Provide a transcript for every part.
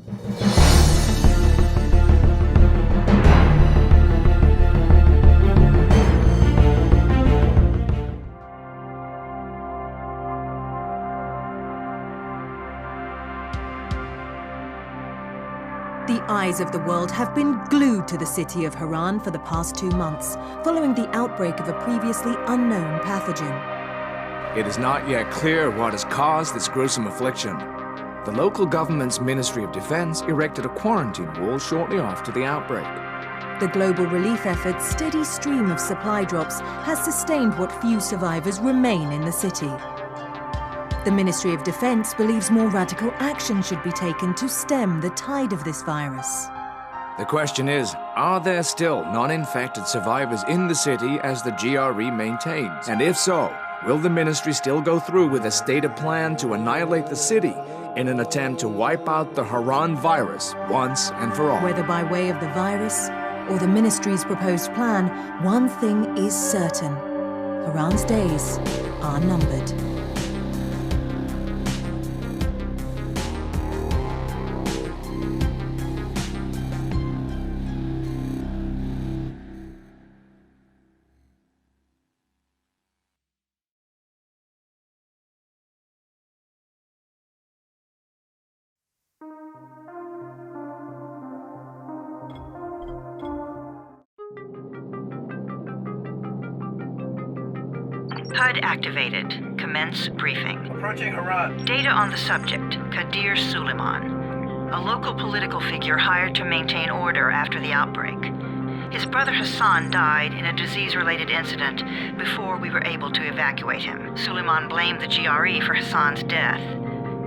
The eyes of the world have been glued to the city of Harran for the past 2 months, following the outbreak of a previously unknown pathogen. It is not yet clear what has caused this gruesome affliction. The local government's Ministry of Defense erected a quarantine wall shortly after the outbreak. The global relief effort's steady stream of supply drops has sustained what few survivors remain in the city. The Ministry of Defense believes more radical action should be taken to stem the tide of this virus. The question is, are there still non-infected survivors in the city as the GRE maintains? And if so, will the ministry still go through with a stated plan to annihilate the city in an attempt to wipe out the Harran virus once and for all? Whether by way of the virus or the ministry's proposed plan, one thing is certain: Harran's days are numbered. HUD activated. Commence briefing. Approaching Harran. Data on the subject, Kadir Suleiman, a local political figure hired to maintain order after the outbreak. His brother Hassan died in a disease-related incident before we were able to evacuate him. Suleiman blamed the GRE for Hassan's death.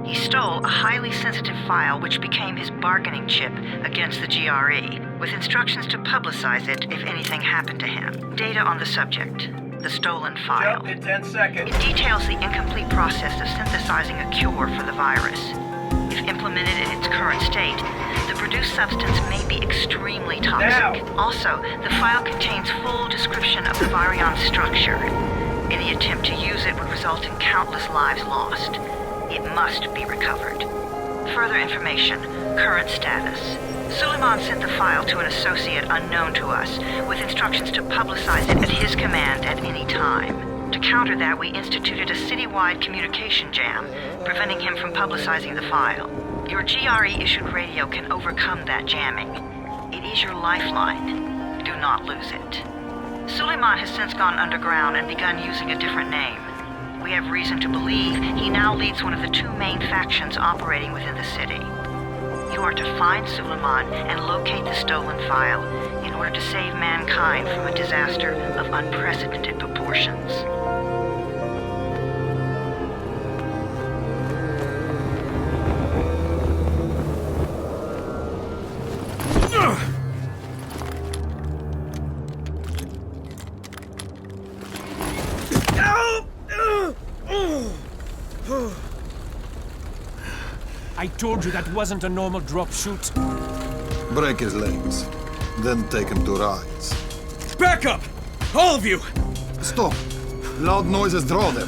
He stole a highly sensitive file which became his bargaining chip against the GRE, with instructions to publicize it if anything happened to him. Data on the subject, the stolen file. Jump in 10 seconds. It details the incomplete process of synthesizing a cure for the virus. If implemented in its current state, the produced substance may be extremely toxic. Now. Also, the file contains full description of the virion structure. Any attempt to use it would result in countless lives lost. It must be recovered. Further information, current status. Suleiman sent the file to an associate unknown to us, with instructions to publicize it at his command at any time. To counter that, we instituted a citywide communication jam, preventing him from publicizing the file. Your GRE-issued radio can overcome that jamming. It is your lifeline. Do not lose it. Suleiman has since gone underground and begun using a different name. We have reason to believe he now leads one of the two main factions operating within the city. You are to find Suleiman and locate the stolen file in order to save mankind from a disaster of unprecedented proportions. I told you that wasn't a normal drop shoot. Break his legs, then take him to Rise. Back up! All of you! Stop! Loud noises draw them.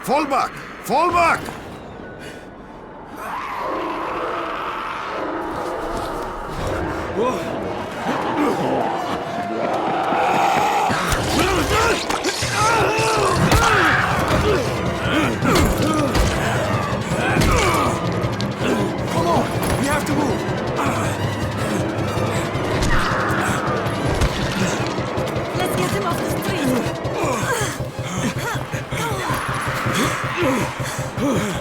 Fall back! Fall back! Come on! We have to move! Let's get him off the street!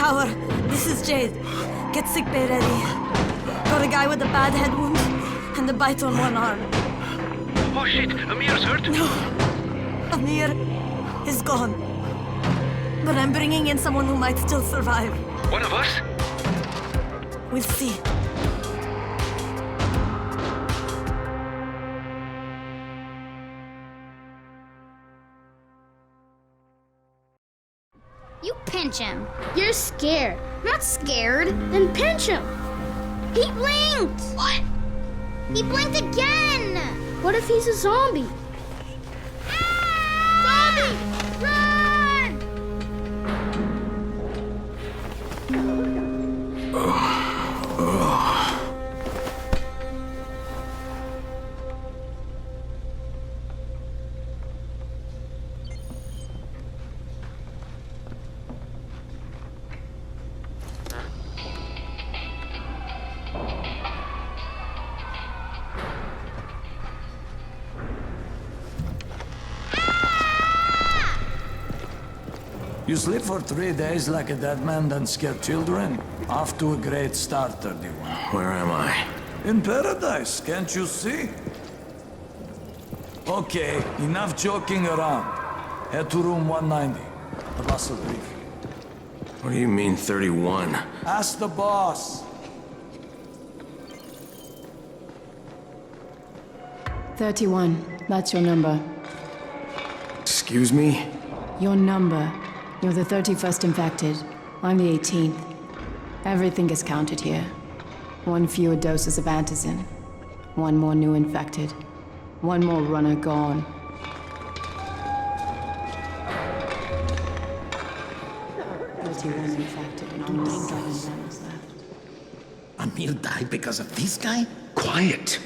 Tower, this is Jade. Get sickbay ready. Got a guy with a bad head wound and a bite on one arm. Oh shit, Amir's hurt? No, Amir is gone. But I'm bringing in someone who might still survive. One of us? We'll see. You pinch him. You're scared. I'm not scared. Then pinch him. He blinked! What? He blinked again! What if he's a zombie? Ah! Zombie! Run! You sleep for 3 days like a dead man, then scare children? Off to a great start, 31. Where am I? In paradise, can't you see? Okay, enough joking around. Head to room 190. The boss will brief you. What do you mean, 31? Ask the boss. 31. That's your number. Excuse me? Your number. You're the 31st infected. I'm the 18th. Everything is counted here. 1 fewer doses of antizin. 1 more new infected. 1 more runner gone. Infected and only 7 runners left. Amir died because of this guy? Quiet.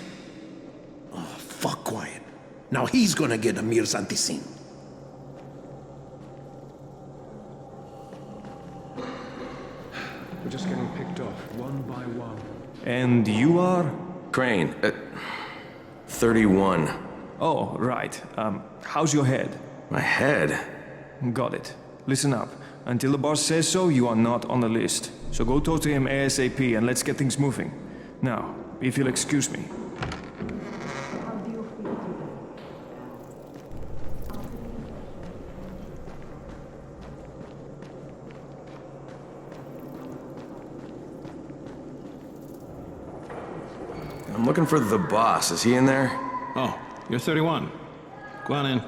Oh, fuck quiet. Now he's gonna get Amir's antizin. We're just getting picked off, one by one. And you are? Crane, 31. Oh, right. How's your head? My head? Got it. Listen up. Until the boss says so, you are not on the list. So go talk to him ASAP and let's get things moving. Now, if you'll excuse me. I'm looking for the boss. Is he in there? Oh, you're 31. Go on in.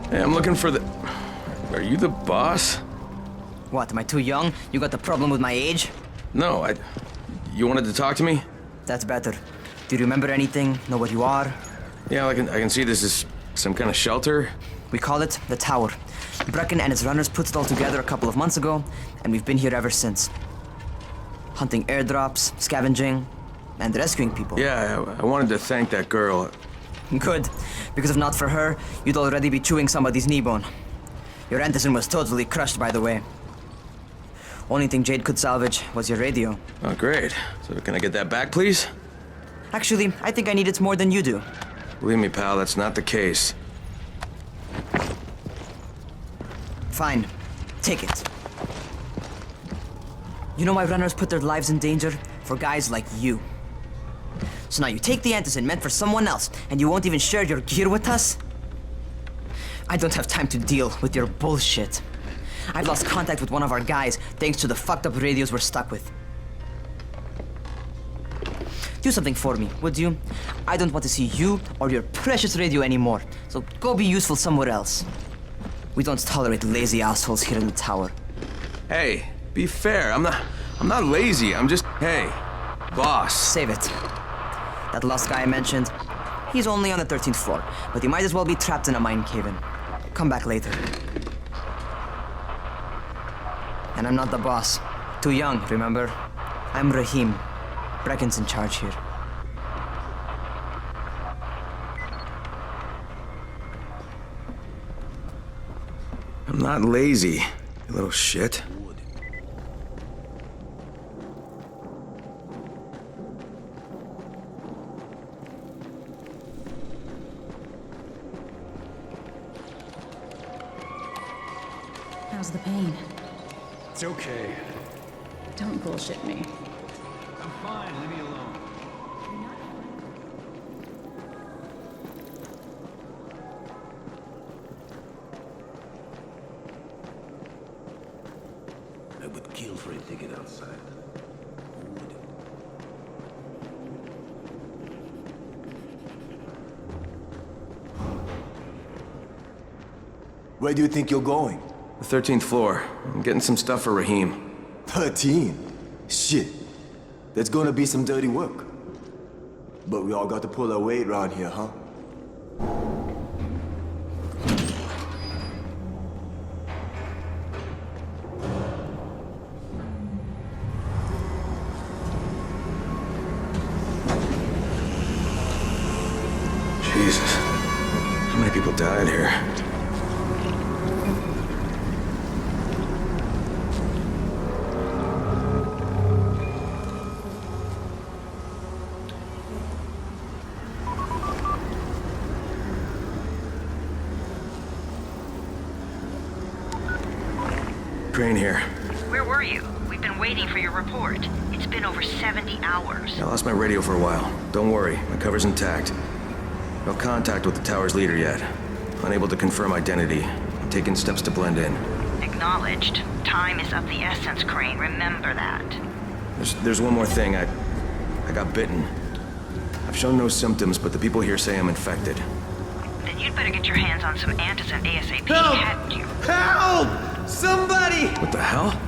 Hey, I'm looking for the... Are you the boss? What, am I too young? You got the problem with my age? No, You wanted to talk to me? That's better. Do you remember anything? Know what you are? Yeah, I can see this is some kind of shelter. We call it the Tower. Brecken and his runners put it all together a couple of months ago, and we've been here ever since. Hunting airdrops, scavenging, and rescuing people. Yeah, I wanted to thank that girl. Good, because if not for her, you'd already be chewing somebody's knee bone. Your antizin was totally crushed, by the way. Only thing Jade could salvage was your radio. Oh, great. So can I get that back, please? Actually, I think I need it more than you do. Believe me, pal, that's not the case. Fine. Take it. You know why runners put their lives in danger? For guys like you. So now you take the antizin meant for someone else, and you won't even share your gear with us? I don't have time to deal with your bullshit. I've lost contact with one of our guys thanks to the fucked up radios we're stuck with. Do something for me, would you? I don't want to see you or your precious radio anymore, so go be useful somewhere else. We don't tolerate lazy assholes here in the Tower. Hey, be fair. I'm not lazy. I'm just... Hey, boss. Save it. That last guy I mentioned, he's only on the 13th floor, but he might as well be trapped in a mine cave-in. Come back later. And I'm not the boss. Too young, remember? I'm Rahim. Brecken's in charge here. I'm not lazy, you little shit. How's the pain? It's okay. Don't bullshit me. I'm fine, leave me alone. I would kill for a ticket outside. Where do you think you're going? The 13th floor. I'm getting some stuff for Rahim. 13? Shit. There's gonna be some dirty work. But we all got to pull our weight around here, huh? Jesus. How many people died here? Crane here. Where were you? We've been waiting for your report. It's been over 70 hours. I lost my radio for a while. Don't worry, my cover's intact. No contact with the tower's leader yet. Unable to confirm identity. I'm taking steps to blend in. Acknowledged. Time is of the essence, Crane. Remember that. There's one more thing. I got bitten. I've shown no symptoms, but the people here say I'm infected. Then you'd better get your hands on some antizin ASAP, Help! hadn't you? Help! Somebody! What the hell?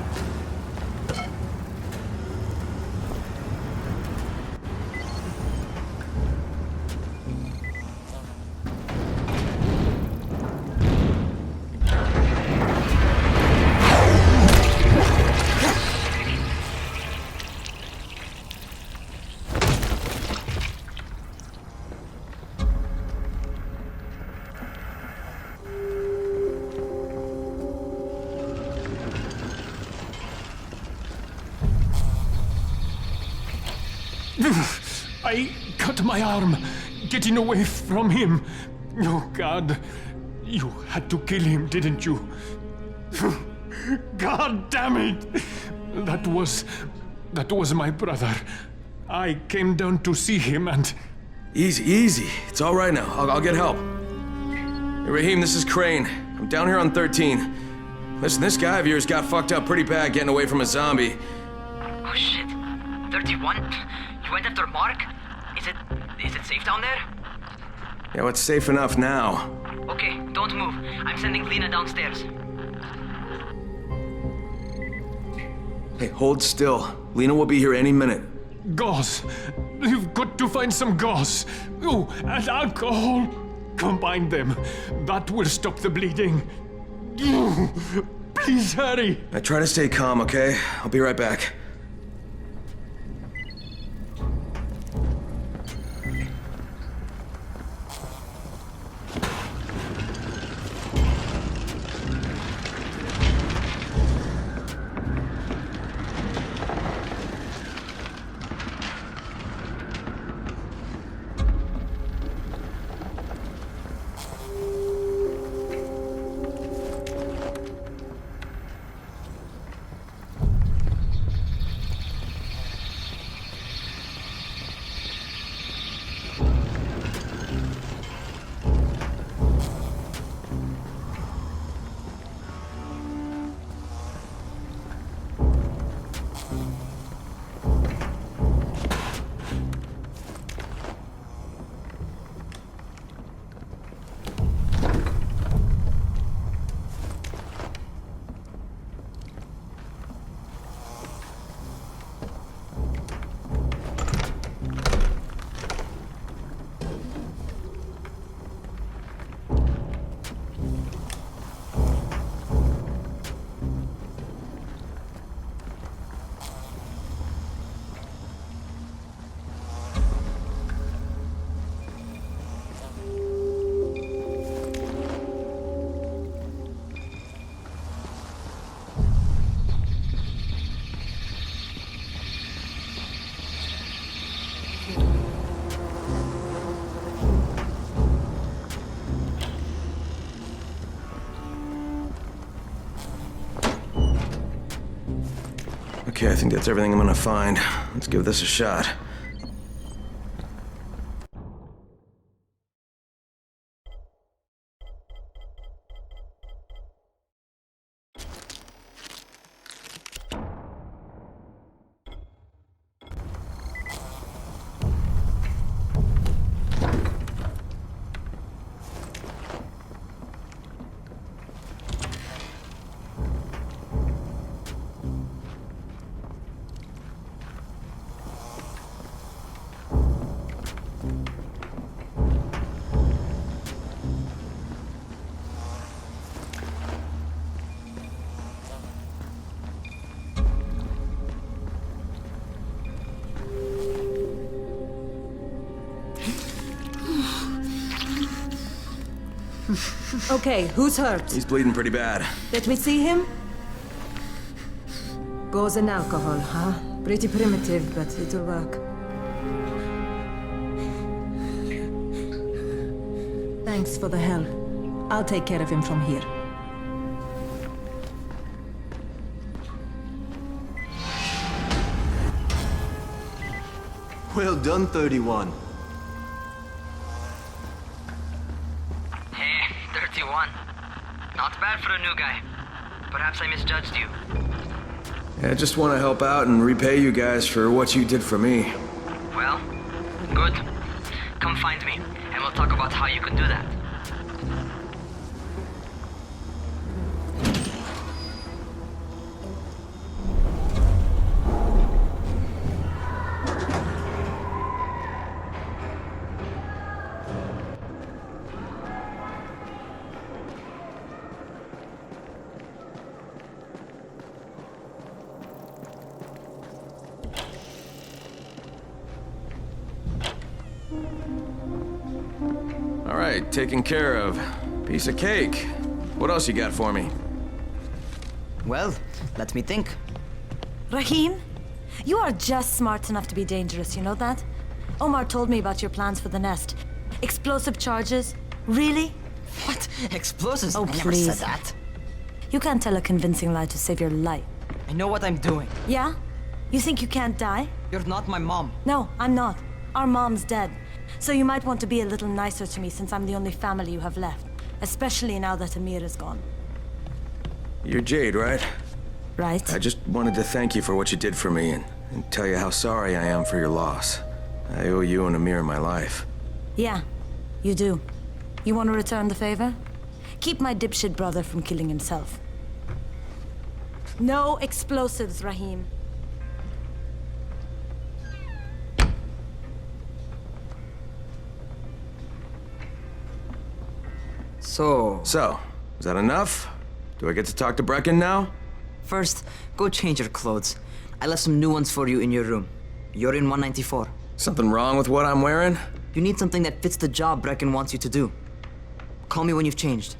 I cut my arm, getting away from him. Oh, God. You had to kill him, didn't you? God damn it! That was my brother. I came down to see him and... Easy, easy. It's all right now. I'll get help. Hey, Rahim, this is Crane. I'm down here on 13. Listen, this guy of yours got fucked up pretty bad getting away from a zombie. Oh, shit. 31? You went after Mark? Is it safe down there? Yeah, well, it's safe enough now. Okay, don't move. I'm sending Lena downstairs. Hey, hold still. Lena will be here any minute. Gauze. You've got to find some gauze. Oh, and alcohol. Combine them. That will stop the bleeding. Please hurry. I try to stay calm, okay? I'll be right back. Okay, I think that's everything I'm gonna find. Let's give this a shot. Okay, who's hurt? He's bleeding pretty bad. Let me see him. Gauze and alcohol, huh? Pretty primitive, but it'll work. Thanks for the help. I'll take care of him from here. Well done, 31. Hey, 31. Not bad for a new guy. Perhaps I misjudged you. I just want to help out and repay you guys for what you did for me. Well, good. Come find me, and we'll talk about how you can do that. All right, taken care of. Piece of cake. What else you got for me? Well, let me think. Rahim, you are just smart enough to be dangerous, you know that? Omar told me about your plans for the nest. Explosive charges? Really? What? Explosives? Oh, I never please. said that. You can't tell a convincing lie to save your life. I know what I'm doing. Yeah? You think you can't die? You're not my mom. No, I'm not. Our mom's dead. So you might want to be a little nicer to me since I'm the only family you have left. Especially now that Amir is gone. You're Jade, right? Right. I just wanted to thank you for what you did for me and tell you how sorry I am for your loss. I owe you and Amir my life. Yeah, you do. You want to return the favor? Keep my dipshit brother from killing himself. No explosives, Rahim. So, is that enough? Do I get to talk to Brecken now? first, go change your clothes. I left some new ones for you in your room. You're in 194. Something wrong with what I'm wearing? You need something that fits the job Brecken wants you to do. Call me when you've changed.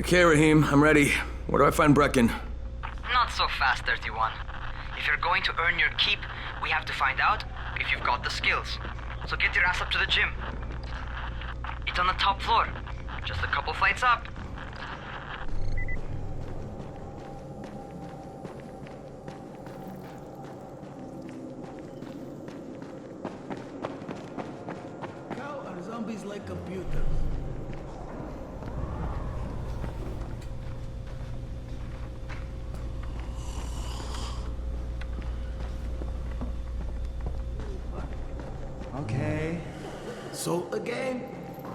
Okay, Rahim, I'm ready. Where do I find Brecken? Not so fast, 31. If you're going to earn your keep, we have to find out if you've got the skills. So get your ass up to the gym. It's on the top floor. Just a couple flights up. How are zombies like computers? Okay. So again,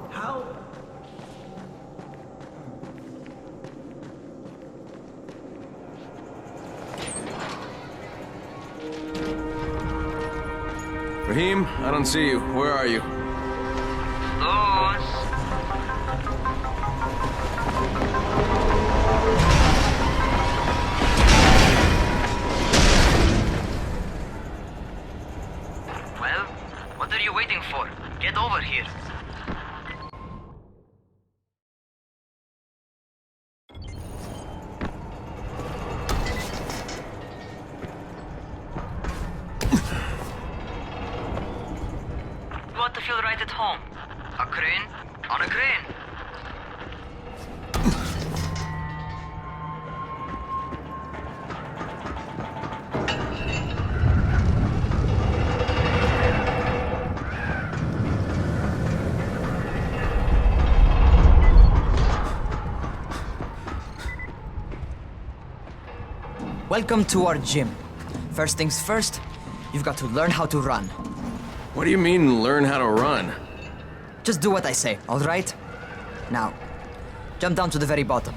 how? Raheem, I don't see you. Where are you? Those. Well, what are you waiting for? Get over here. You want to feel right at home. A crane on a crane. Welcome to our gym. First things first, you've got to learn how to run. What do you mean, learn how to run? Just do what I say, all right? Now, jump down to the very bottom.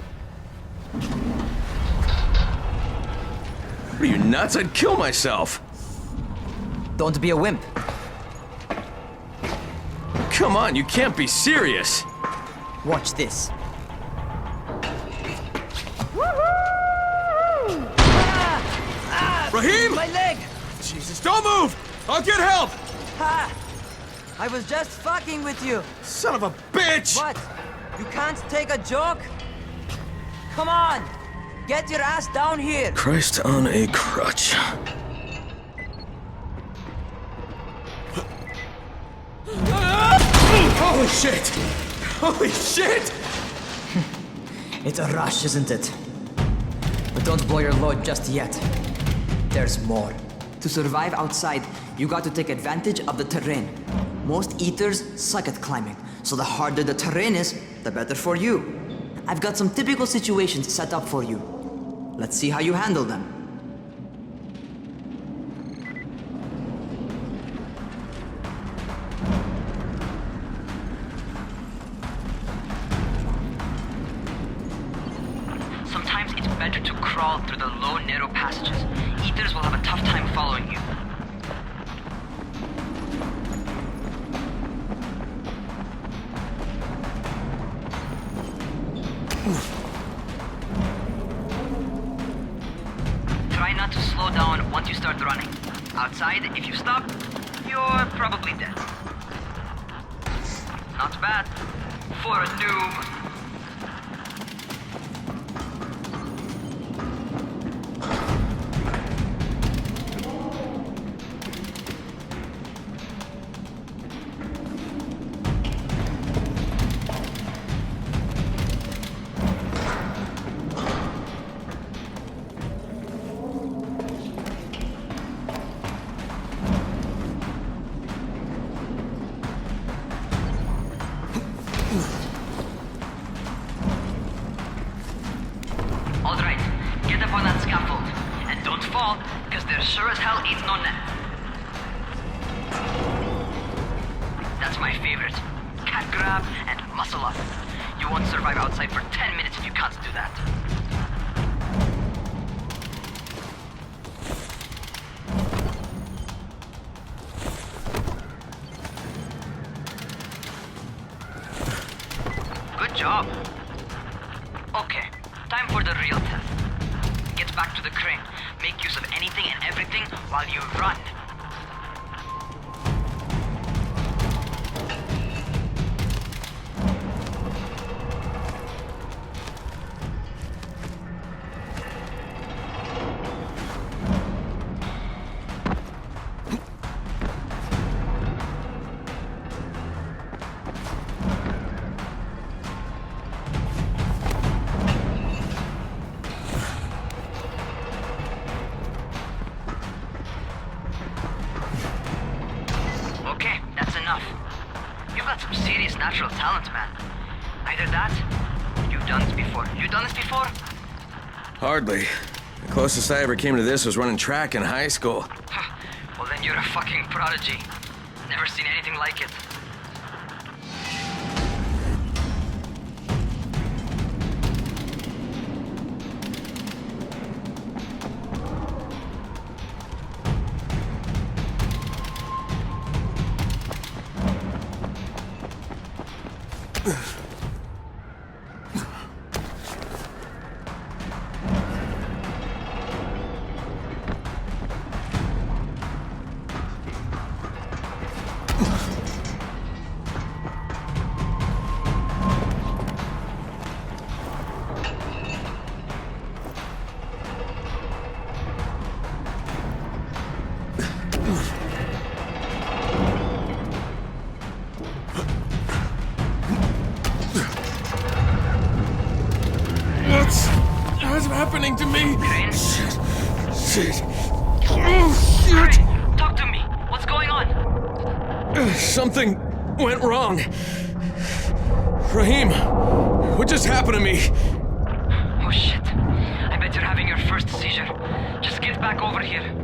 Are you nuts? I'd kill myself. Don't be a wimp. Come on, you can't be serious. Watch this. Raheem! My leg! Jesus, don't move! I'll get help! Ha! I was just fucking with you. Son of a bitch! What? You can't take a joke? Come on! Get your ass down here! Christ on a crutch. Holy shit! Holy shit! It's a rush, isn't it? But don't blow your load just yet. There's more. To survive outside, you got to take advantage of the terrain. Most eaters suck at climbing, so the harder the terrain is, the better for you. I've got some typical situations set up for you. Let's see how you handle them. Sometimes it's better to crawl through the low, narrow passages. Eaters will have a tough time following you. Try not to slow down once you start running. Outside, if you stop, you're probably dead. Not bad for a noob. Alright, get up on that scaffold. And don't fall, because there sure as hell ain't no net. That's my favorite. Cat grab and muscle up. You won't survive outside for 10 minutes if you can't do that. Good job. Okay, time for the real test. Get back to the crane. Make use of anything and everything while you run. Okay, that's enough. You've got some serious natural talent, man. Either that, you've done this before. You done this before? Hardly. The closest I ever came to this was running track in high school. Well, then you're a fucking prodigy. Never seen anything like it. What's happening to me? Crane? Shit. Oh, shit. Crane, talk to me. What's going on? Something went wrong. Rahim, what just happened to me? Oh shit. I bet you're having your first seizure. Just get back over here.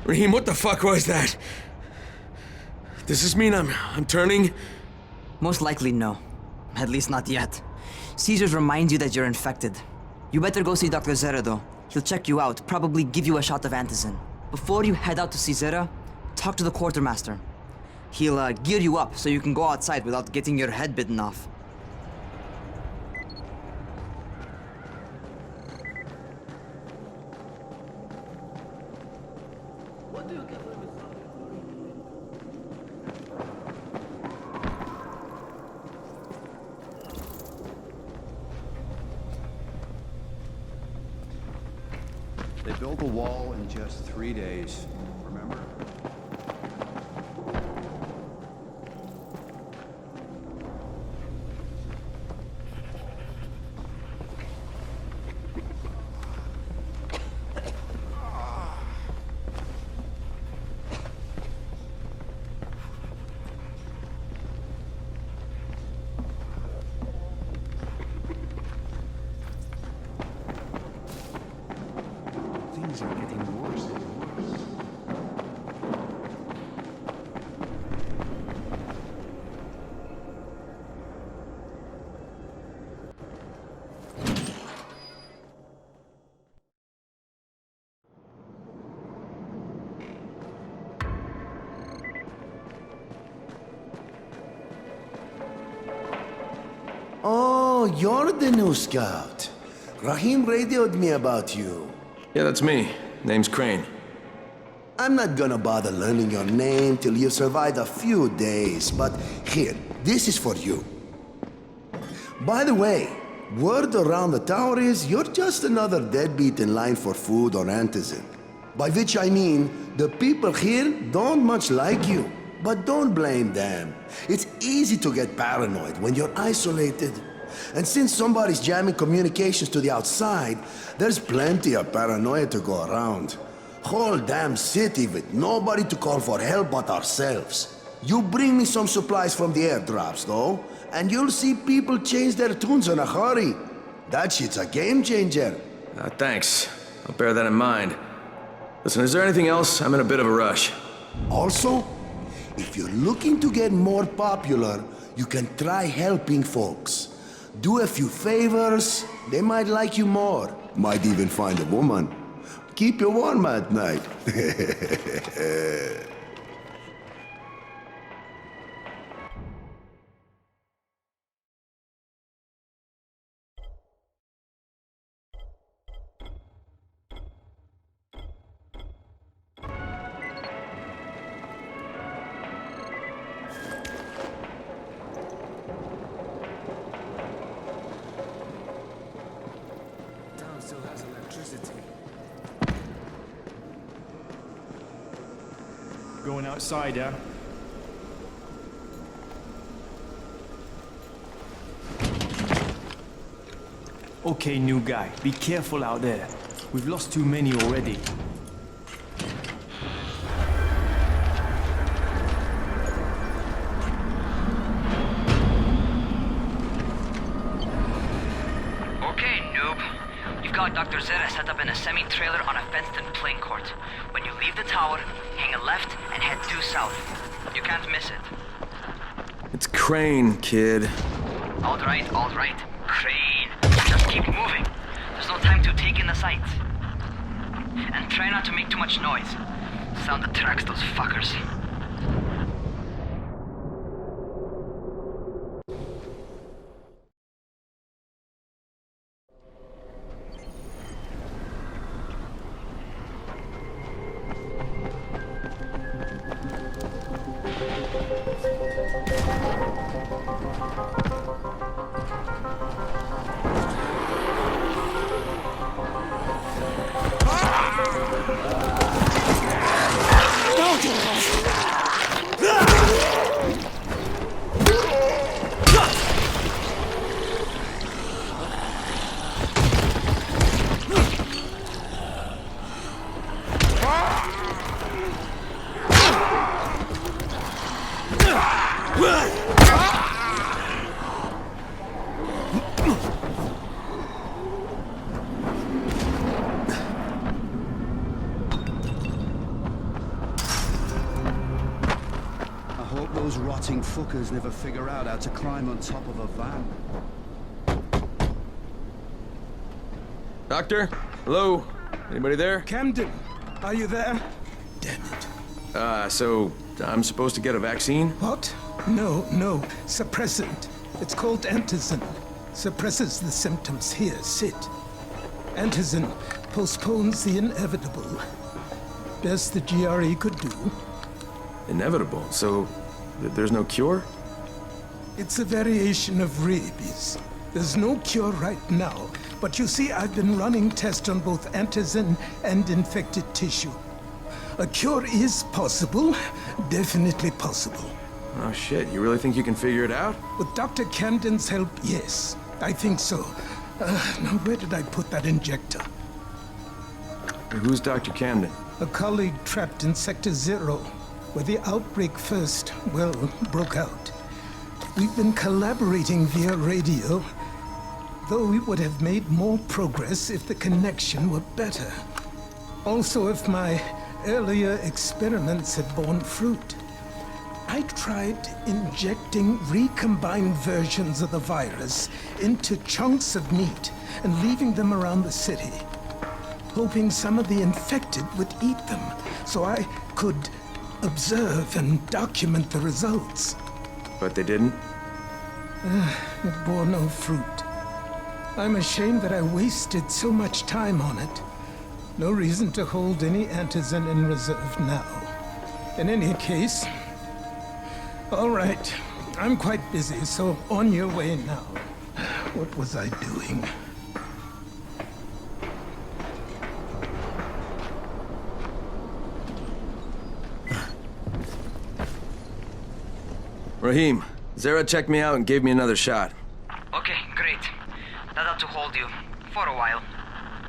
Rahim, what the fuck was that? Does this mean I'm turning? Most likely no. At least not yet. Seizures remind you that you're infected. You better go see Dr. Zera though. He'll check you out, probably give you a shot of antizin. Before you head out to see Zera, talk to the quartermaster. He'll gear you up so you can go outside without getting your head bitten off. They built a wall in just 3 days, remember? Things are getting worse and worse. Oh, you're the new scout. Rahim radioed me about you. Yeah, that's me. Name's Crane. I'm not gonna bother learning your name till you've survived a few days, but here, this is for you. By the way, word around the tower is you're just another deadbeat in line for food or antizin. By which I mean, the people here don't much like you. But don't blame them. It's easy to get paranoid when you're isolated. And since somebody's jamming communications to the outside, there's plenty of paranoia to go around. Whole damn city with nobody to call for help but ourselves. You bring me some supplies from the airdrops, though, and you'll see people change their tunes in a hurry. That shit's a game changer. Thanks. I'll bear that in mind. Listen, is there anything else? I'm in a bit of a rush. Also, if you're looking to get more popular, you can try helping folks. Do a few favors, they might like you more. Might even find a woman. Keep you warm at night. Still has electricity. Going outside, yeah? Okay, new guy, be careful out there. We've lost too many already. Dr. Zera set up in a semi-trailer on a fenced-in playing court. When you leave the tower, hang a left and head due south. You can't miss it. It's Crane, kid. All right, Crane. Just keep moving. There's no time to take in the sights. And try not to make too much noise. Sound attracts those fuckers. I hope those rotting fuckers never figure out how to climb on top of a van. Doctor? Hello? Anybody there? Camden, are you there? So I'm supposed to get a vaccine? What? No. Suppressant. It's called Antizin. Suppresses the symptoms. Here, sit. Antizin postpones the inevitable. Best the GRE could do. Inevitable? So there's no cure? It's a variation of rabies. There's no cure right now, but you see, I've been running tests on both Antizin and infected tissue. A cure is possible, definitely possible. Oh shit, you really think you can figure it out? With Dr. Camden's help, yes. I think so. Now, where did I put that injector? Who's Dr. Camden? A colleague trapped in Sector Zero, where the outbreak first, broke out. We've been collaborating via radio, though we would have made more progress if the connection were better. Also, if my earlier experiments had borne fruit. I tried injecting recombined versions of the virus into chunks of meat and leaving them around the city, hoping some of the infected would eat them so I could observe and document the results. But they didn't? It bore no fruit. I'm ashamed that I wasted so much time on it. No reason to hold any Antizin in reserve now. In any case, all right, I'm quite busy, so on your way now. What was I doing? Rahim, Zara checked me out and gave me another shot. Okay, great. That ought to hold you. For a while.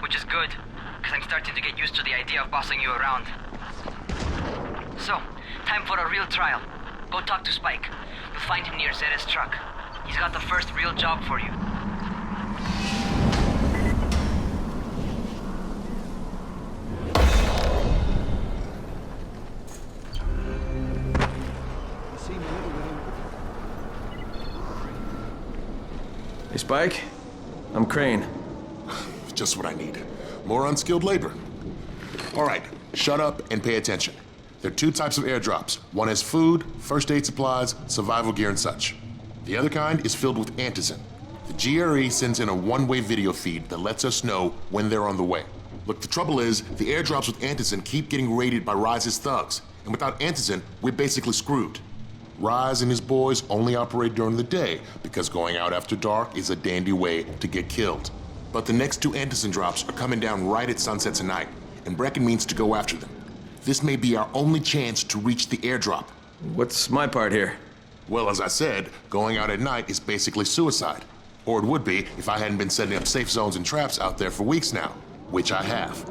Which is good, because I'm starting to get used to the idea of bossing you around. So, time for a real trial. Go talk to Spike. You'll find him near Zera's truck. He's got the first real job for you. Hey, Spike. I'm Crane. Just what I need. More unskilled labor. All right, shut up and pay attention. There are two types of airdrops. One has food, first aid supplies, survival gear, and such. The other kind is filled with Antizin. The GRE sends in a one-way video feed that lets us know when they're on the way. Look, the trouble is, the airdrops with Antizin keep getting raided by Rise's thugs, and without Antizin, we're basically screwed. Rise and his boys only operate during the day because going out after dark is a dandy way to get killed. But the next two Antizin drops are coming down right at sunset tonight, and Brecken means to go after them. This may be our only chance to reach the airdrop. What's my part here? Well, as I said, going out at night is basically suicide. Or it would be if I hadn't been setting up safe zones and traps out there for weeks now, which I have.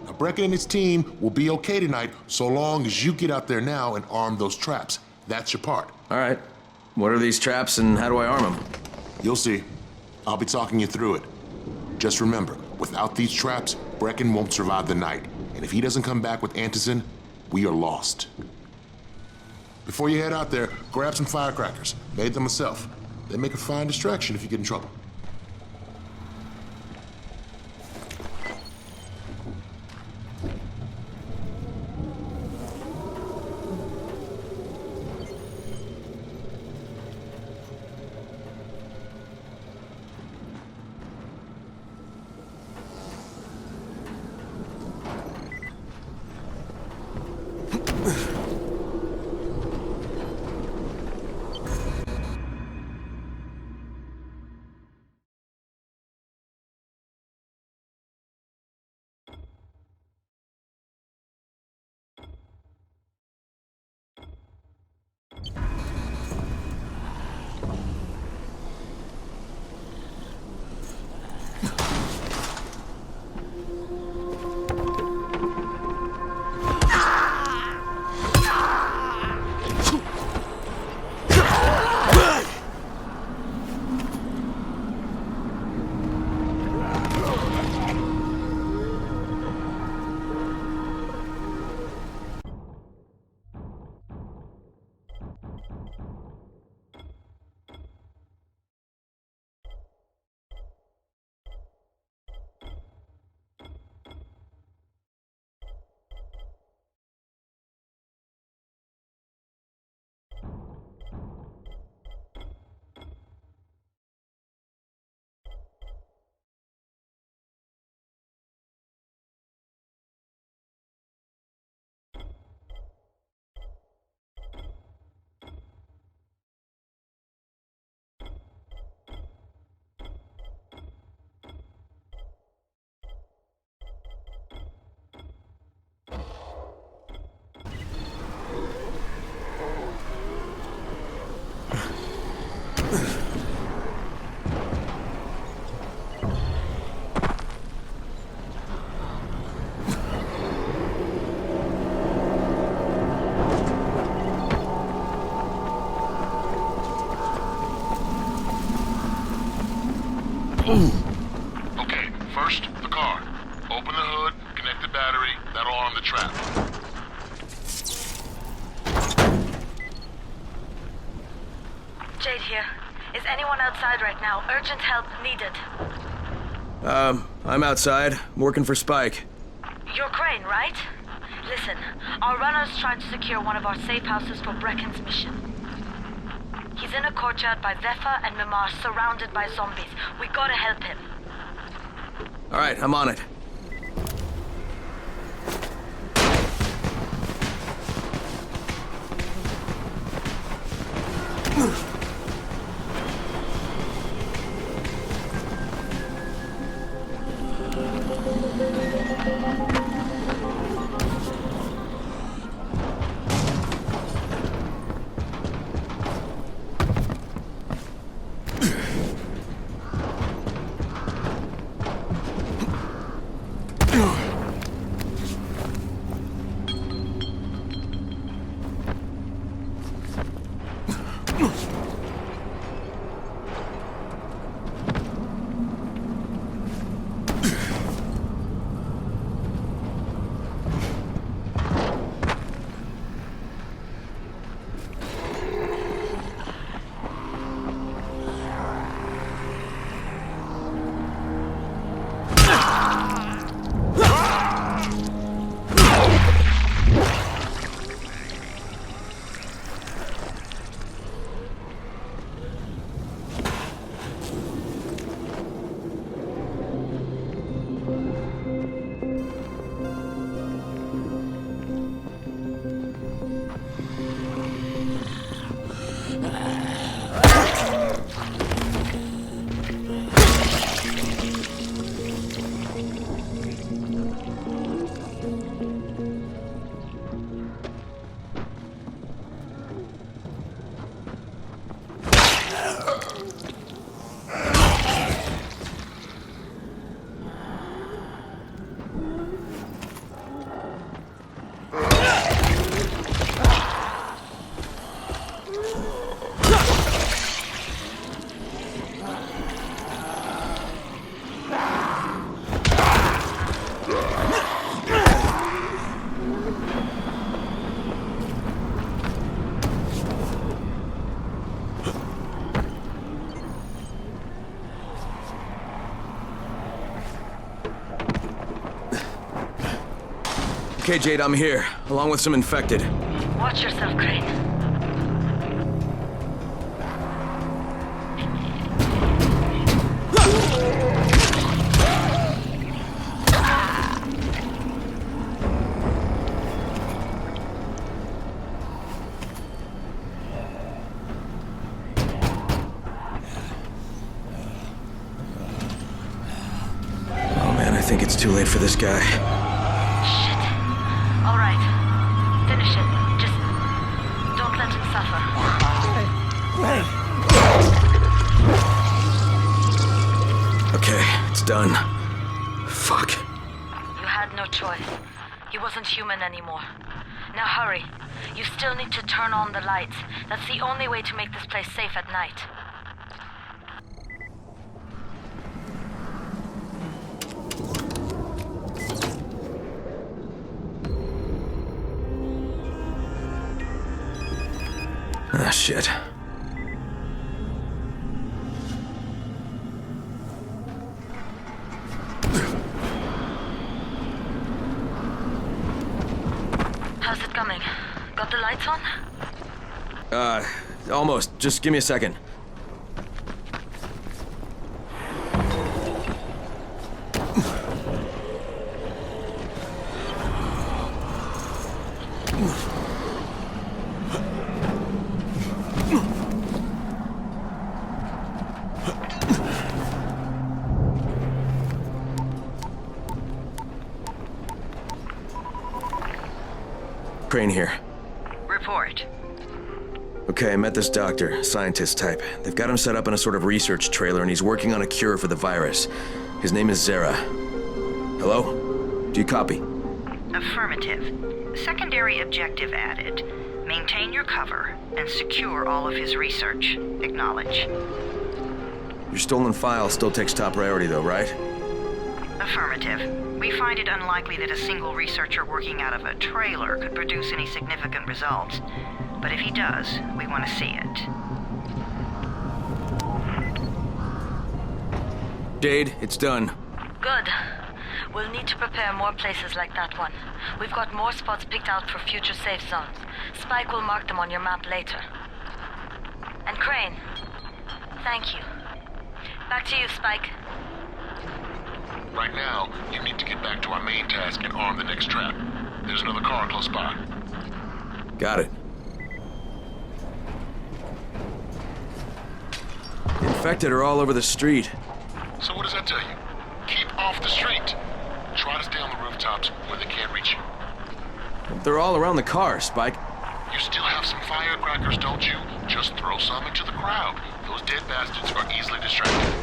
Now, Brecken and his team will be okay tonight so long as you get out there now and arm those traps. That's your part. All right. What are these traps and how do I arm them? You'll see. I'll be talking you through it. Just remember, without these traps, Brecken won't survive the night. And if he doesn't come back with Antizin, we are lost. Before you head out there, grab some firecrackers. Made them myself. They make a fine distraction if you get in trouble. Okay, first, the car. Open the hood, connect the battery, that'll arm the trap. Jade here. Is anyone outside right now? Urgent help needed. I'm outside. I'm working for Spike. You're Crane, right? Listen, our runner's trying to secure one of our safe houses for Brecken's mission. He's in a courtyard by Vefa and Mimar, surrounded by zombies. We gotta help him. Alright, I'm on it. Okay, Jade, I'm here, along with some infected. Watch yourself, Crane. Oh man, I think it's too late for this guy. All right. Finish it. Just don't let him suffer. Okay, it's done. Fuck. You had no choice. He wasn't human anymore. Now hurry. You still need to turn on the lights. That's the only way to make this place safe at night. Ah, shit. How's it coming? Got the lights on? Almost. Just give me a second. Crane here. Report. Okay, I met this doctor, scientist type. They've got him set up in a sort of research trailer, and he's working on a cure for the virus. His name is Zere. Hello? Do you copy? Affirmative. Secondary objective added. Maintain your cover and secure all of his research. Acknowledge. Your stolen file still takes top priority though, right? Affirmative. We find it unlikely that a single researcher working out of a trailer could produce any significant results. But if he does, we want to see it. Jade, it's done. Good. We'll need to prepare more places like that one. We've got more spots picked out for future safe zones. Spike will mark them on your map later. And Crane, thank you. Back to you, Spike. Right now, you need to get back to our main task and arm the next trap. There's another car close by. Got it. The infected are all over the street. So what does that tell you? Keep off the street. Try to stay on the rooftops where they can't reach you. They're all around the car, Spike. You still have some firecrackers, don't you? Just throw some into the crowd. Those dead bastards are easily distracted.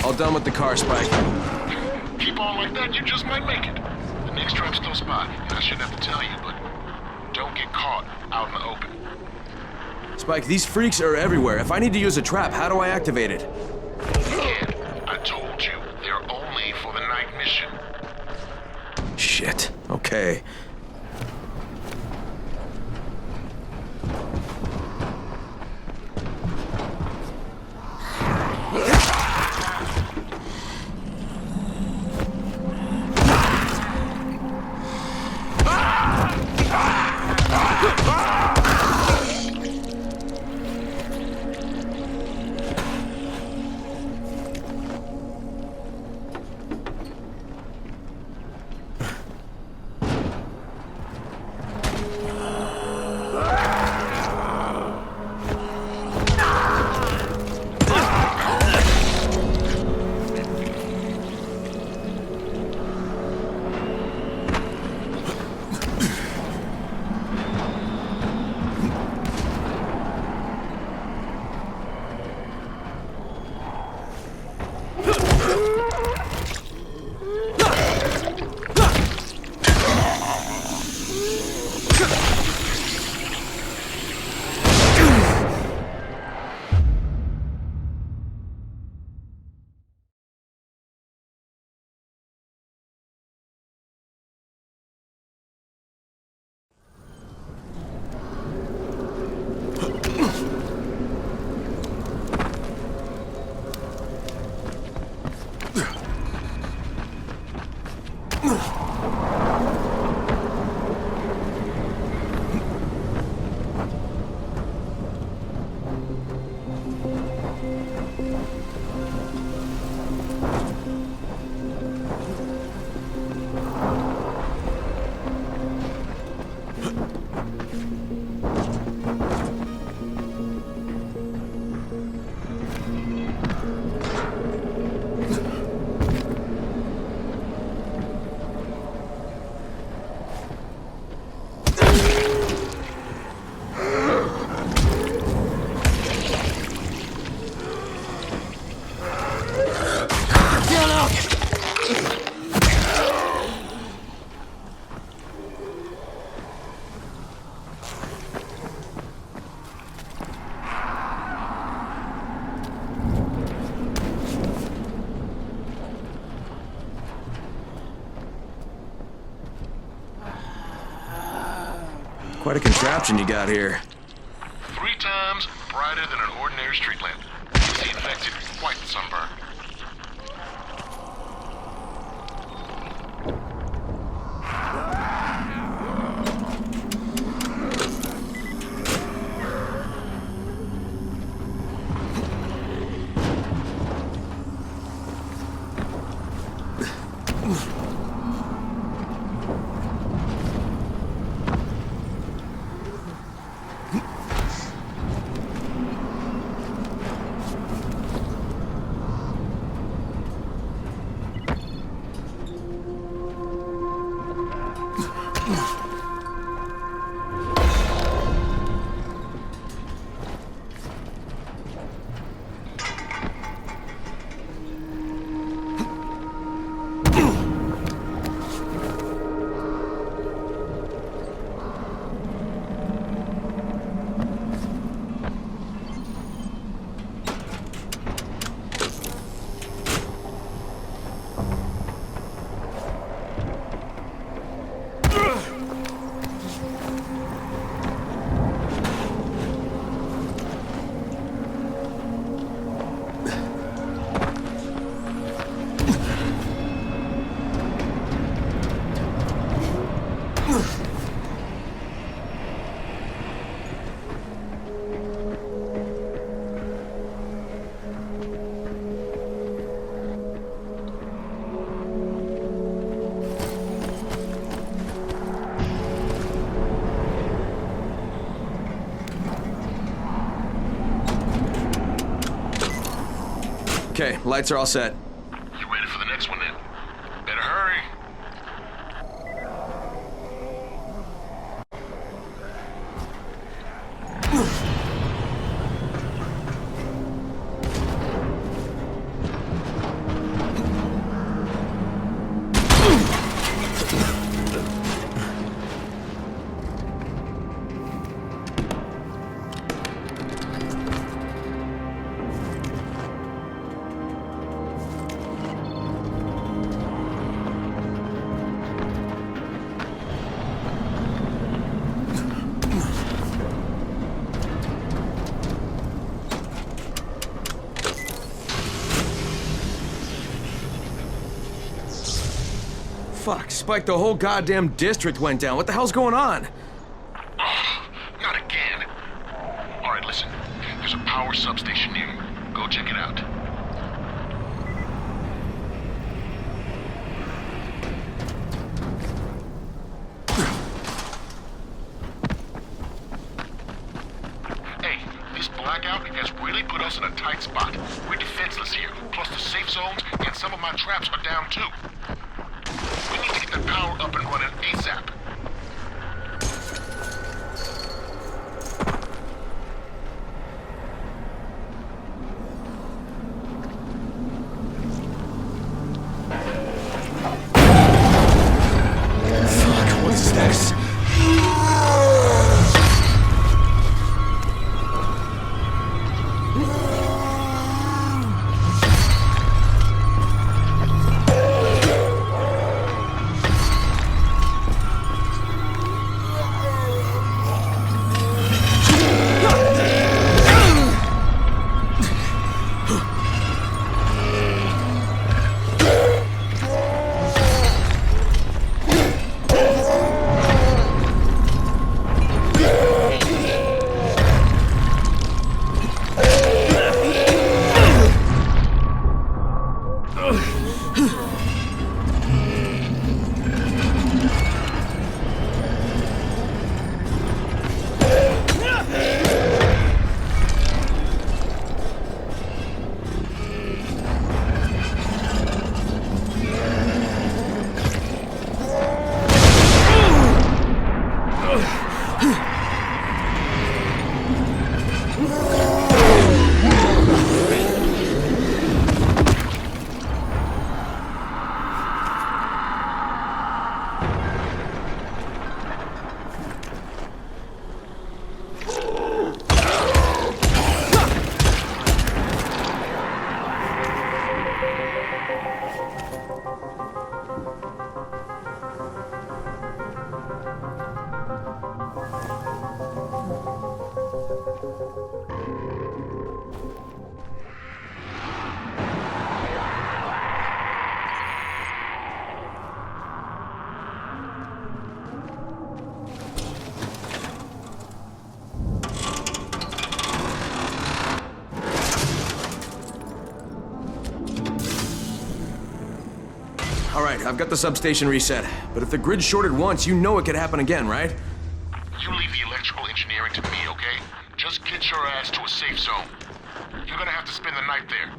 All done with the car, Spike. Keep on like that, you just might make it. The next trap's close by, and I shouldn't have to tell you, but don't get caught out in the open. Spike, these freaks are everywhere. If I need to use a trap, how do I activate it? You can't. I told you, they're only for the night mission. Shit. Okay. Quite a contraption you got here. 3 times brighter than an ordinary street lamp. You see infected, quite the sunburn. Okay, lights are all set. You ready for the next one then? Better hurry. Fuck, Spike, the whole goddamn district went down. What the hell's going on? Oh, not again. All right, listen. There's a power substation near you. Go check it out. Hey, this blackout has really put us in a tight spot. We're defenseless here. Plus the safe zones and some of my traps are down too. We need to get the power up and running ASAP. Fuck, what's this? All right, I've got the substation reset. But if the grid shorted once, you know it could happen again, right? You leave the electrical engineering to me, okay? Just get your ass to a safe zone. You're gonna have to spend the night there.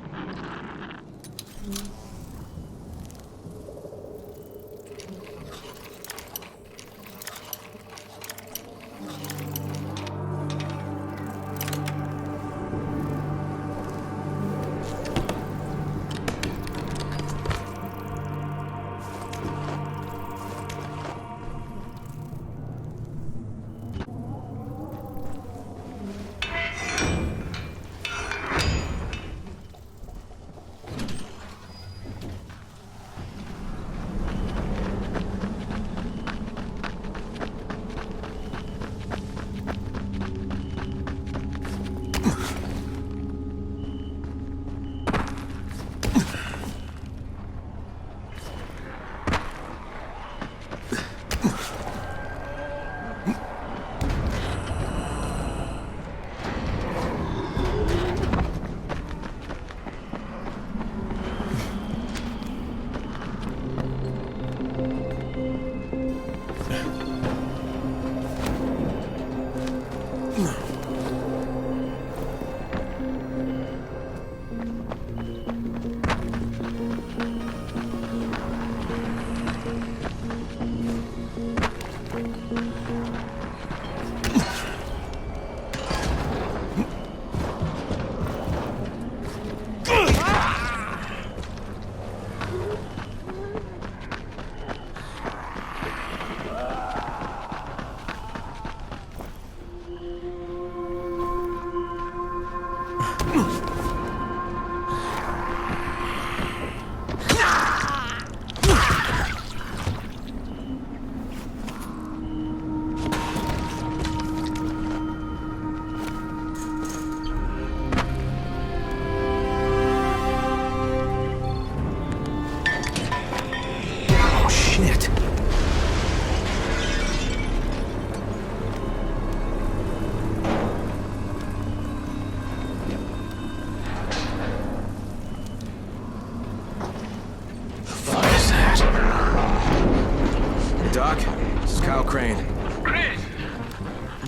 Doc, this is Kyle Crane. Crane!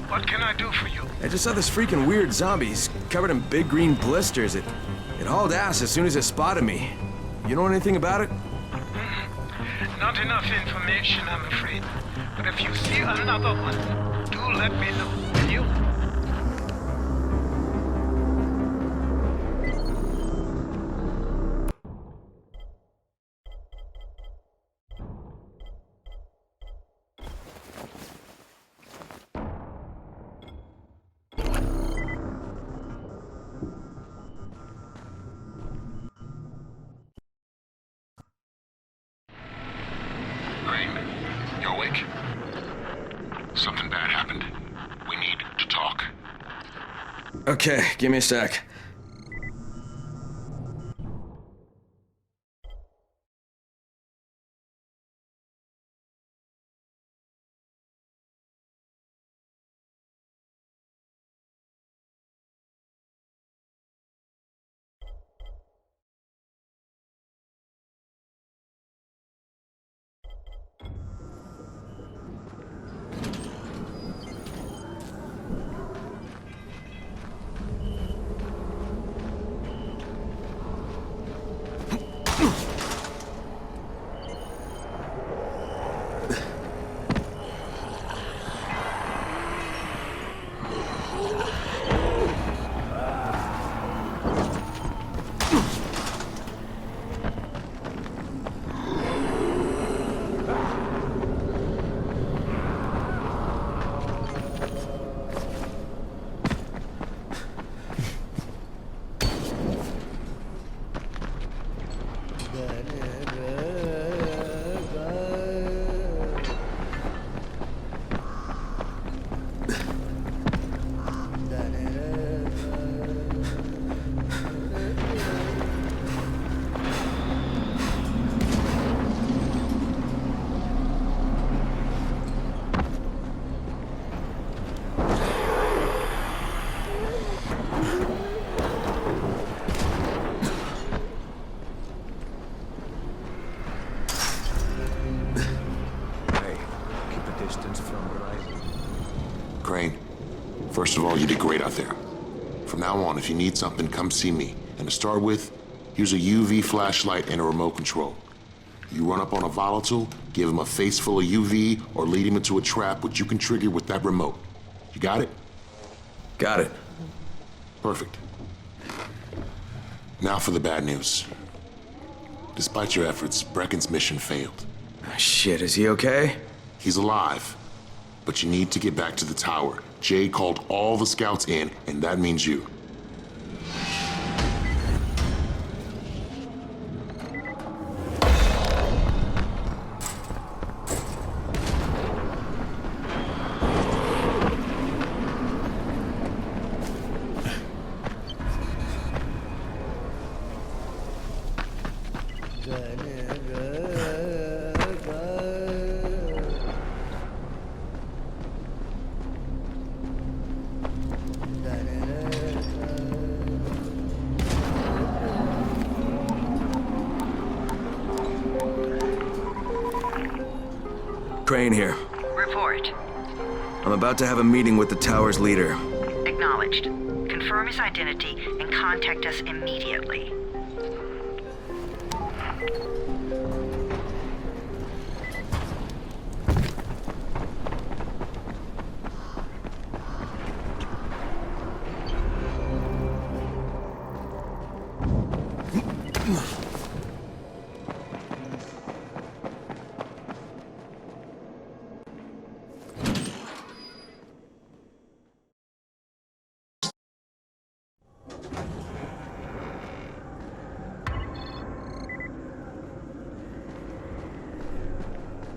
What can I do for you? I just saw this freaking weird zombie. He's covered in big green blisters. It hauled ass as soon as it spotted me. You know anything about it? Not enough information, I'm afraid. But if you see another one, do let me know, will you? You awake? Something bad happened. We need to talk. Okay, give me a sec. Crane, first of all, you did great out there. From now on, if you need something, come see me. And to start with, use a UV flashlight and a remote control. You run up on a volatile, give him a face full of UV, or lead him into a trap which you can trigger with that remote. You got it? Got it. Perfect. Now for the bad news. Despite your efforts, Brecken's mission failed. Shit, is he okay? He's alive. But you need to get back to the tower. Jay called all the scouts in, and that means you. Crane here. Report. I'm about to have a meeting with the tower's leader. Acknowledged. Confirm his identity and contact us immediately.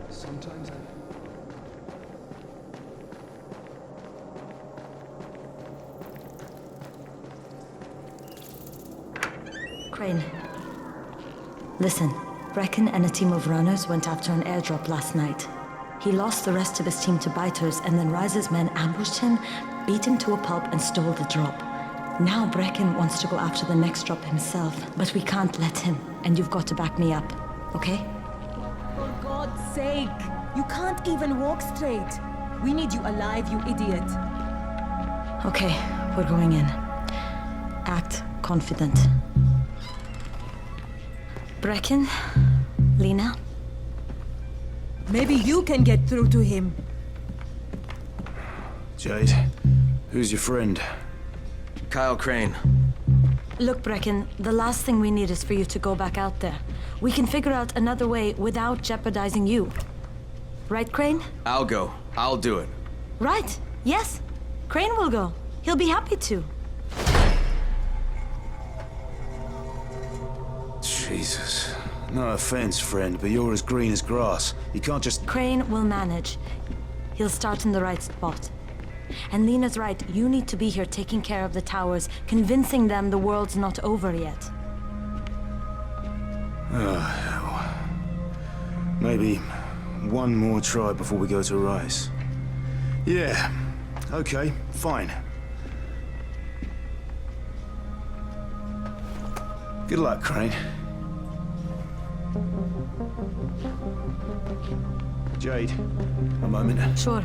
Sometimes Crane. Listen, Brecken and a team of runners went after an airdrop last night. He lost the rest of his team to biters, and then Rise's men ambushed him, beat him to a pulp, and stole the drop. Now Brecken wants to go after the next drop himself, but we can't let him, and you've got to back me up, okay? For God's sake, You can't even walk straight. We need you alive, you idiot. Okay, we're going in. Act confident. Brecken? Lena? Maybe you can get through to him. Jade, who's your friend? Kyle Crane. Look, Brecken, the last thing we need is for you to go back out there. We can figure out another way without jeopardizing you. Right, Crane? I'll go. I'll do it. Right. Yes. Crane will go. He'll be happy to. Jesus. No offense, friend, but you're as green as grass. You can't just... Crane will manage. He'll start in the right spot. And Lena's right, you need to be here taking care of the towers, convincing them the world's not over yet. Oh, hell. Maybe one more try before we go to Rice. Yeah, okay, fine. Good luck, Crane. Jade, a moment. Sure.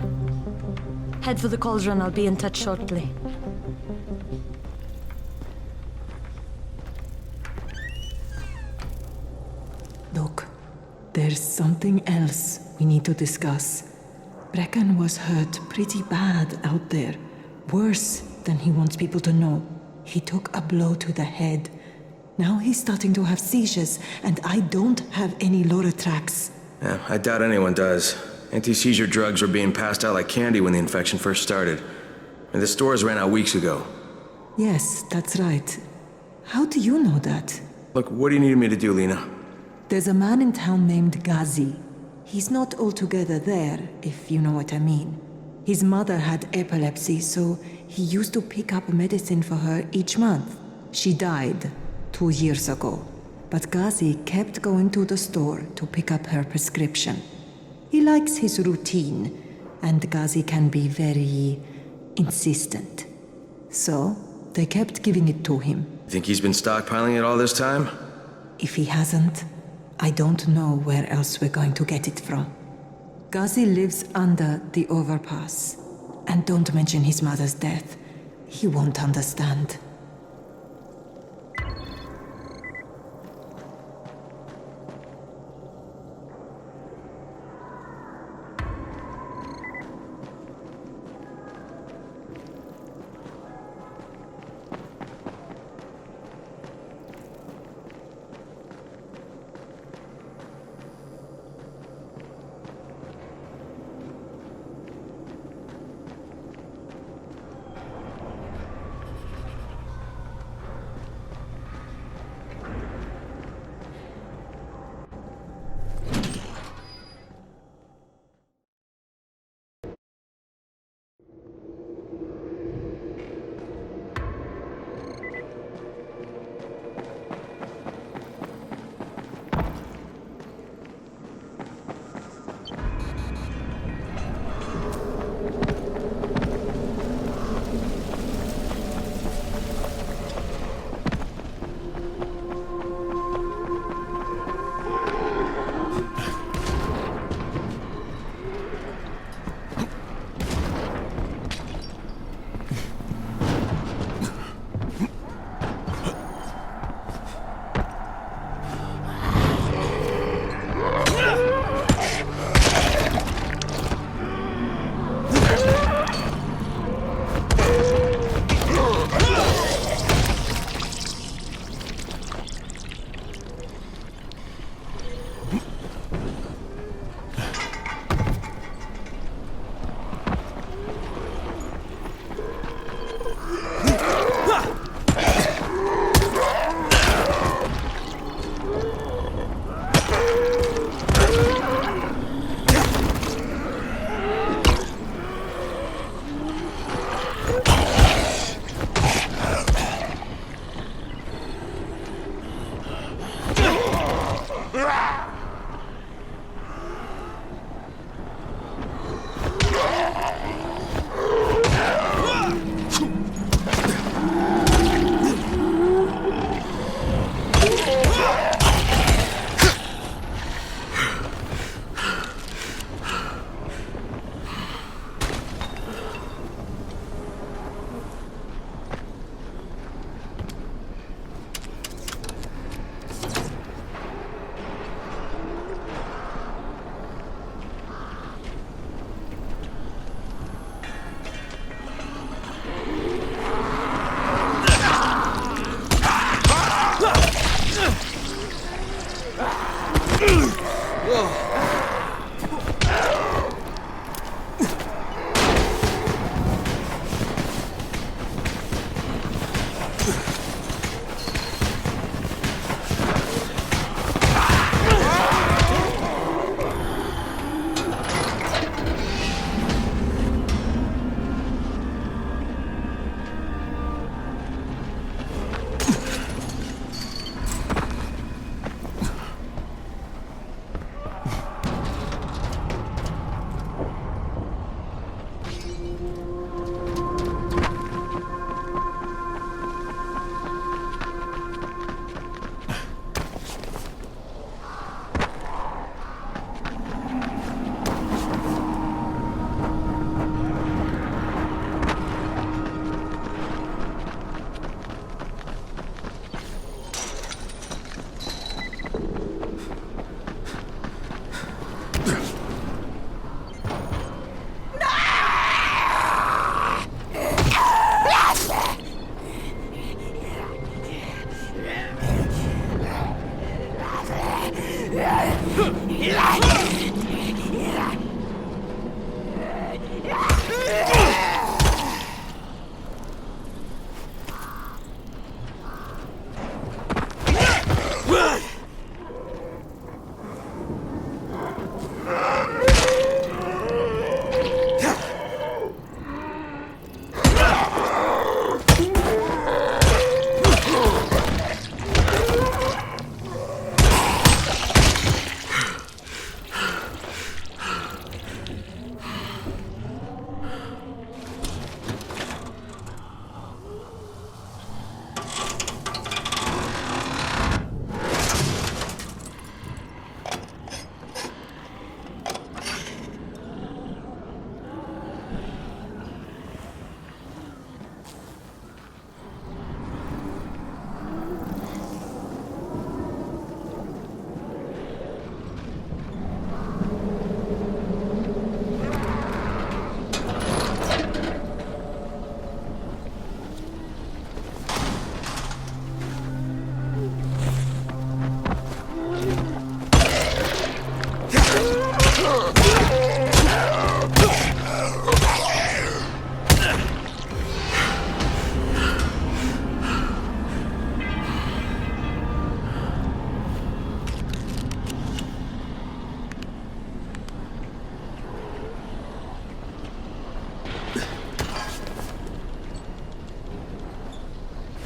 Head for the cauldron, I'll be in touch shortly. Look, there's something else we need to discuss. Brecken was hurt pretty bad out there. Worse than he wants people to know. He took a blow to the head. Now he's starting to have seizures, and I don't have any Loratrax. Yeah, I doubt anyone does. Anti-seizure drugs were being passed out like candy when the infection first started. And the stores ran out weeks ago. Yes, that's right. How do you know that? Look, what do you need me to do, Lena? There's a man in town named Ghazi. He's not altogether there, if you know what I mean. His mother had epilepsy, so he used to pick up medicine for her each month. She died 2 years ago, but Ghazi kept going to the store to pick up her prescription. He likes his routine, and Ghazi can be very insistent. So, they kept giving it to him. Think he's been stockpiling it all this time? If he hasn't, I don't know where else we're going to get it from. Ghazi lives under the overpass. And don't mention his mother's death. He won't understand.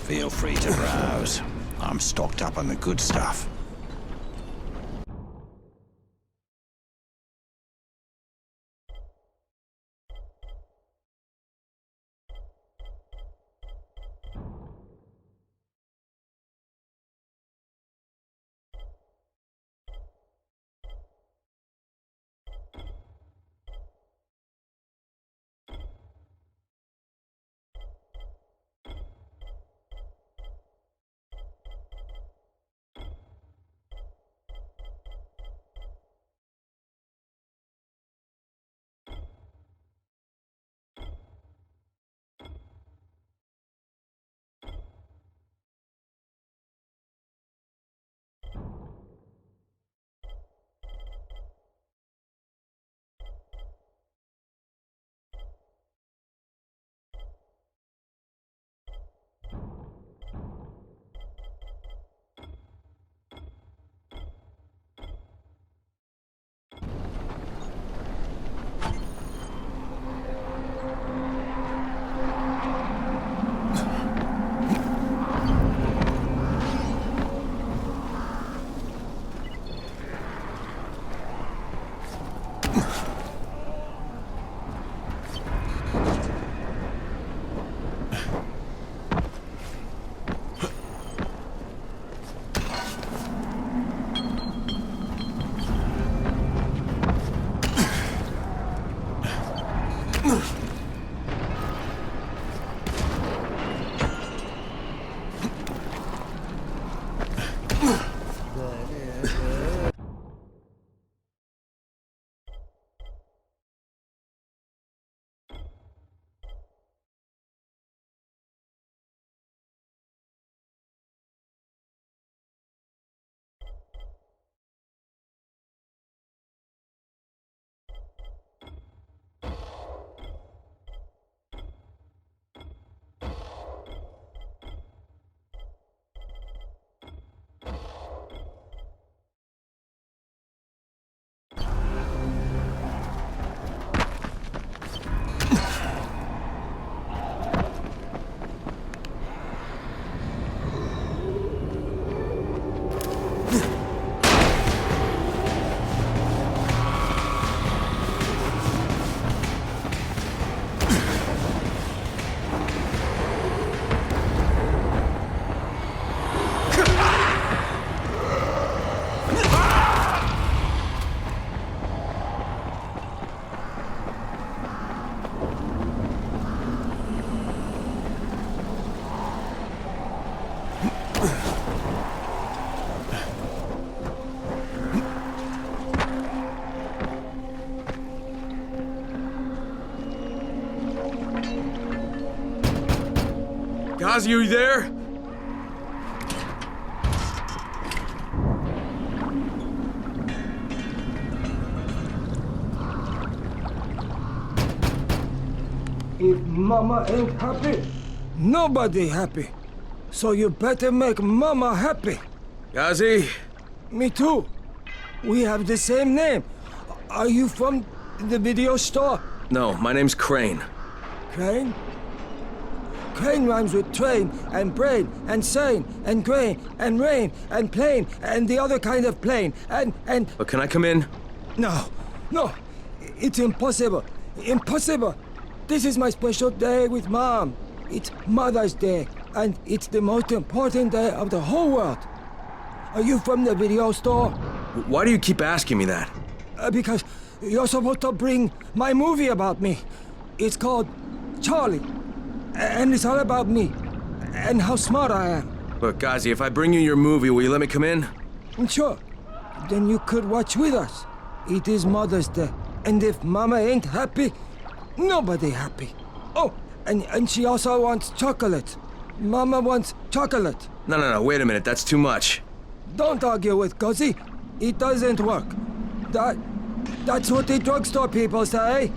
Feel free to browse. I'm stocked up on the good stuff. Gazi, are you there? If Mama ain't happy, nobody happy. So you better make Mama happy. Gazi? Me too. We have the same name. Are you from the video store? No, my name's Crane. Crane? Crane rhymes with train, and brain, and sane, and grain, and rain, and plane, and the other kind of plane, and... But can I come in? No, no. It's impossible. Impossible. This is my special day with Mom. It's Mother's Day, and it's the most important day of the whole world. Are you from the video store? Why do you keep asking me that? Because you're supposed to bring my movie about me. It's called Charlie. And it's all about me. And how smart I am. Look, Gazi, if I bring you your movie, will you let me come in? Sure. Then you could watch with us. It is Mother's Day. And if Mama ain't happy, nobody happy. Oh, and she also wants chocolate. Mama wants chocolate. No, wait a minute, that's too much. Don't argue with Gazi. It doesn't work. That's what the drugstore people say.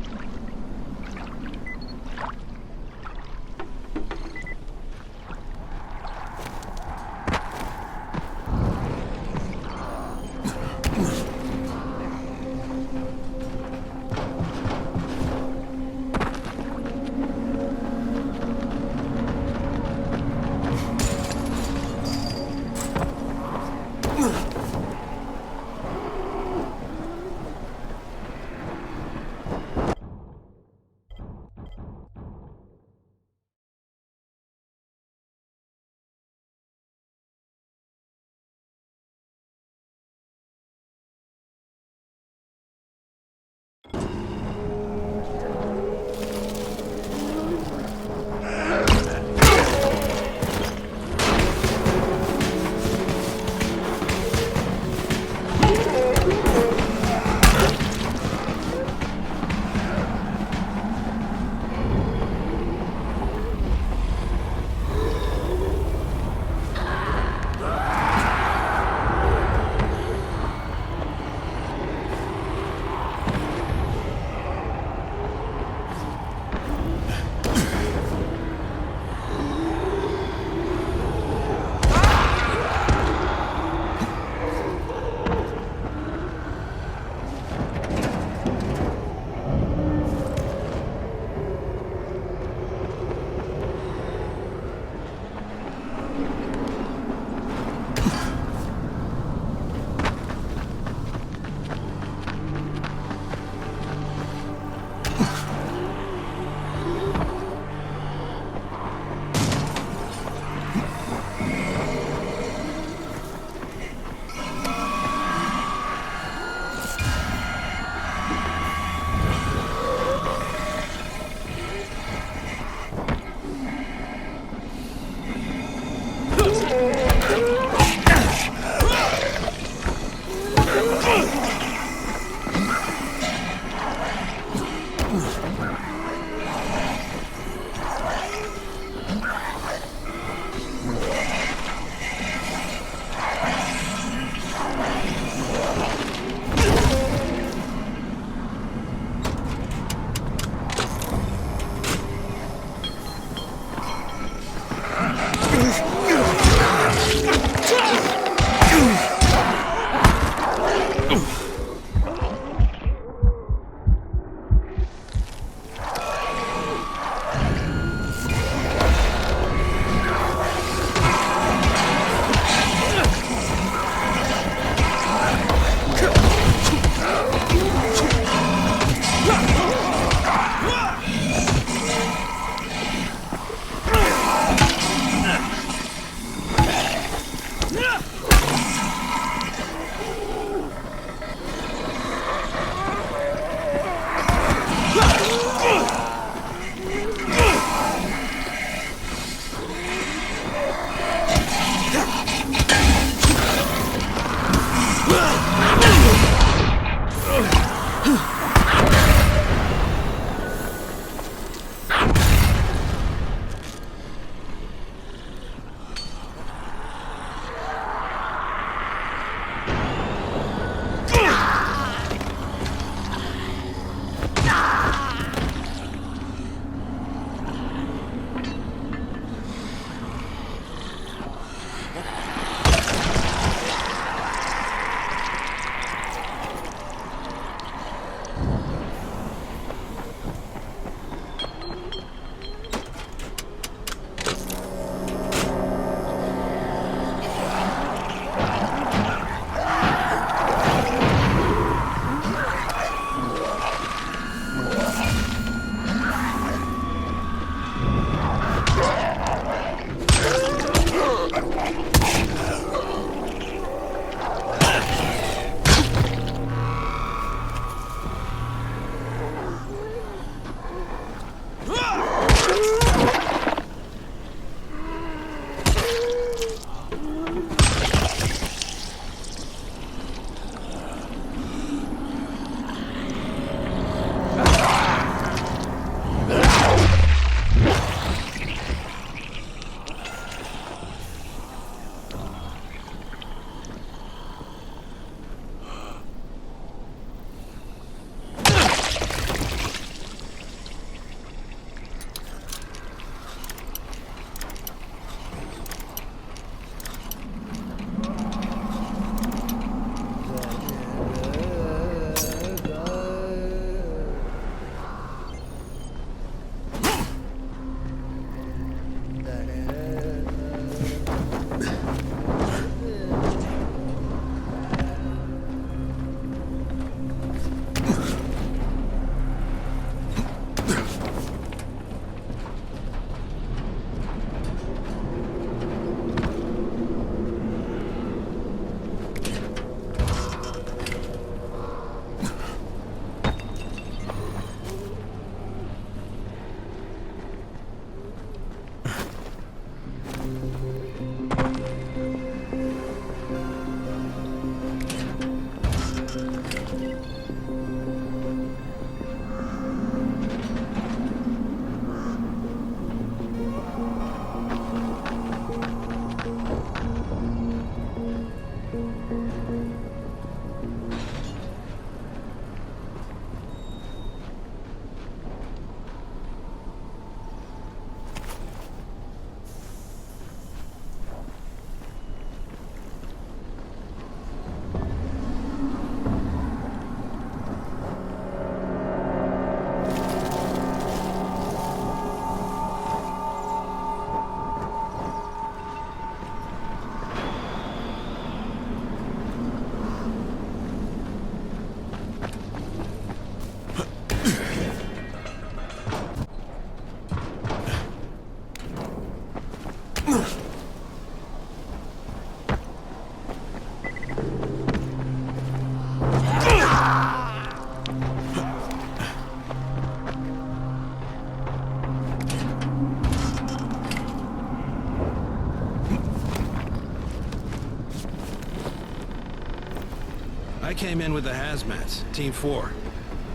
came in with the hazmats, Team 4.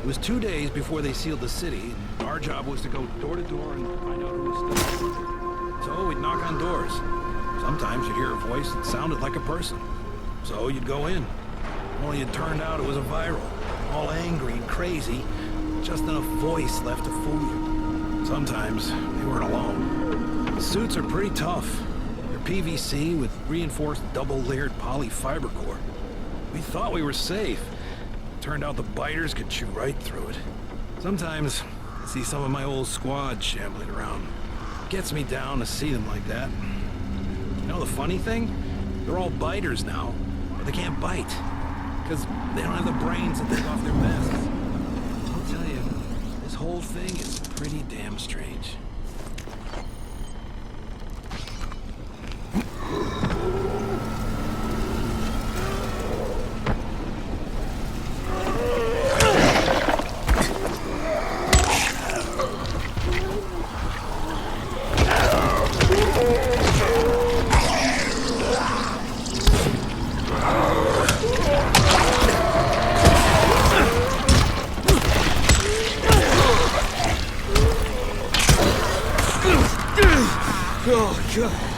It was 2 days before they sealed the city, and our job was to go door to door and find out who was still. So we'd knock on doors. Sometimes you'd hear a voice that sounded like a person. So you'd go in. Only it turned out it was a viral. All angry and crazy. Just enough voice left to fool you. Sometimes they weren't alone. The suits are pretty tough. They're PVC with reinforced double-layered polyfiber core. We thought we were safe. Turned out the biters could chew right through it. Sometimes I see some of my old squad shambling around. Gets me down to see them like that. You know the funny thing? They're all biters now, but they can't bite. Because they don't have the brains to take off their masks. I'll tell you, this whole thing is pretty damn strange. Oh, God.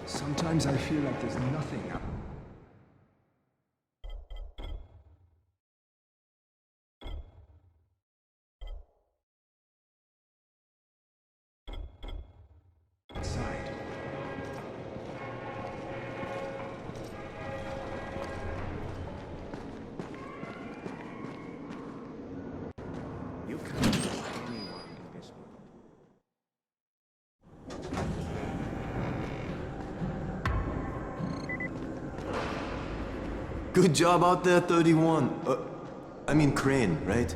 Sometimes I feel like there's nothing up. You can't trust anyone in this world. Good job out there, 31. I mean Crane, right?